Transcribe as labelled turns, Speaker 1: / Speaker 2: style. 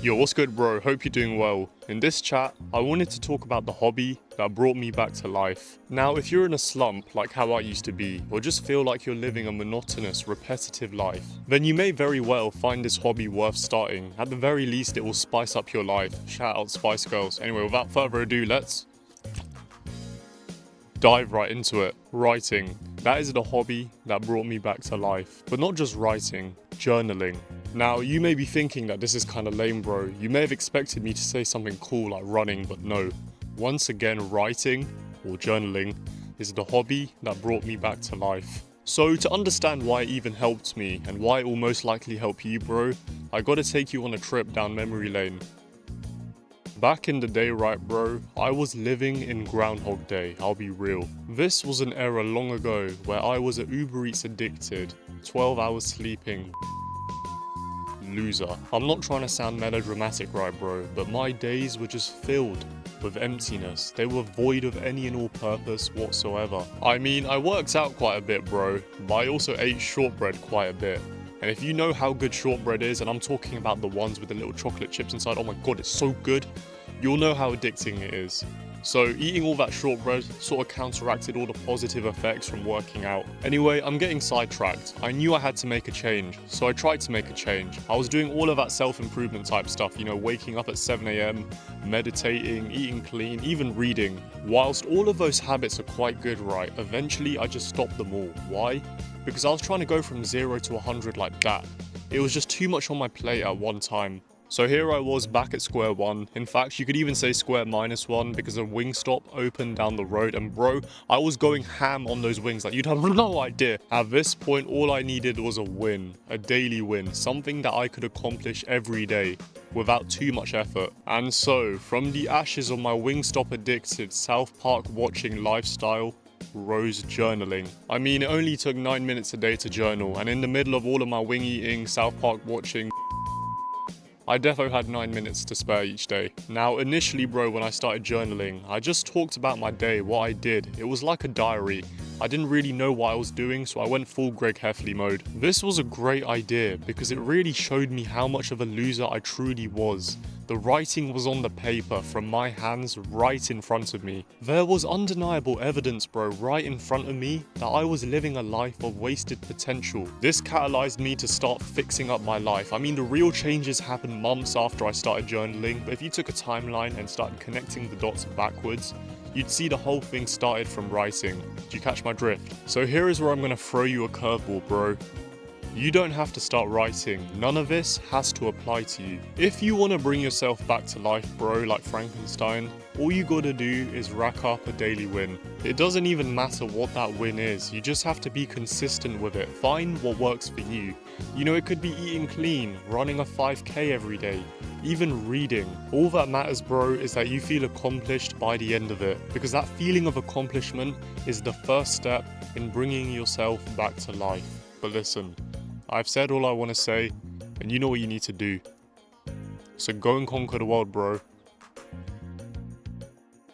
Speaker 1: Yo, what's good, bro? Hope you're doing well. In this chat, I wanted to talk about the hobby that brought me back to life. Now, if you're in a slump like how I used to be, or just feel like you're living a monotonous, repetitive life, then you may very well find this hobby worth starting. At the very least, it will spice up your life. Shout out Spice Girls. Anyway, without further ado, let's dive right into it. Writing. That is the hobby that brought me back to life. But not just writing, journaling. Now, you may be thinking that this is kinda lame, bro. You may have expected me to say something cool like running, but no. Once again, writing, or journaling, is the hobby that brought me back to life. So, to understand why it even helped me, and why it will most likely help you, bro, I gotta take you on a trip down memory lane. Back in the day, right, bro, I was living in Groundhog Day, I'll be real. This was an era long ago where I was a Uber Eats addicted, 12 hours sleeping loser. I'm not trying to sound melodramatic, right, bro, but my days were just filled with emptiness. They were void of any and all purpose whatsoever. I mean, I worked out quite a bit, bro, but I also ate shortbread quite a bit. And if you know how good shortbread is, and I'm talking about the ones with the little chocolate chips inside, oh my god, it's so good, you'll know how addicting it is. So eating all that shortbread sort of counteracted all the positive effects from working out. Anyway, I'm getting sidetracked. I knew I had to make a change, so I tried to make a change. I was doing all of that self-improvement type stuff, you know, waking up at 7 AM, meditating, eating clean, even reading. Whilst all of those habits are quite good, right, eventually I just stopped them all. Why? Because I was trying to go from 0 to 100 like that. It was just too much on my plate at one time. So here I was back at square one. In fact, you could even say square minus one because a Wingstop opened down the road, and bro, I was going ham on those wings like you'd have no idea. At this point, all I needed was a win, a daily win, something that I could accomplish every day without too much effort. And so, from the ashes of my Wingstop addicted South Park watching lifestyle, rose journaling. I mean, it only took 9 minutes a day to journal, and in the middle of all of my wing eating, South Park watching, I defo had 9 minutes to spare each day. Now, initially, bro, when I started journaling, I just talked about my day, what I did. It was like a diary. I didn't really know what I was doing, so I went full Greg Heffley mode. This was a great idea because it really showed me how much of a loser I truly was. The writing was on the paper from my hands right in front of me. There was undeniable evidence, bro, right in front of me that I was living a life of wasted potential. This catalyzed me to start fixing up my life. I mean, the real changes happened months after I started journaling, but if you took a timeline and started connecting the dots backwards, you'd see the whole thing started from writing. Do you catch my drift? So here is where I'm gonna throw you a curveball, bro. You don't have to start writing. None of this has to apply to you. If you want to bring yourself back to life, bro, like Frankenstein, all you gotta do is rack up a daily win. It doesn't even matter what that win is, you just have to be consistent with it. Find what works for you. You know, it could be eating clean, running a 5K every day, even reading. All that matters, bro, is that you feel accomplished by the end of it, because that feeling of accomplishment is the first step in bringing yourself back to life. But listen, I've said all I want to say, and you know what you need to do. So go and conquer the world, bro.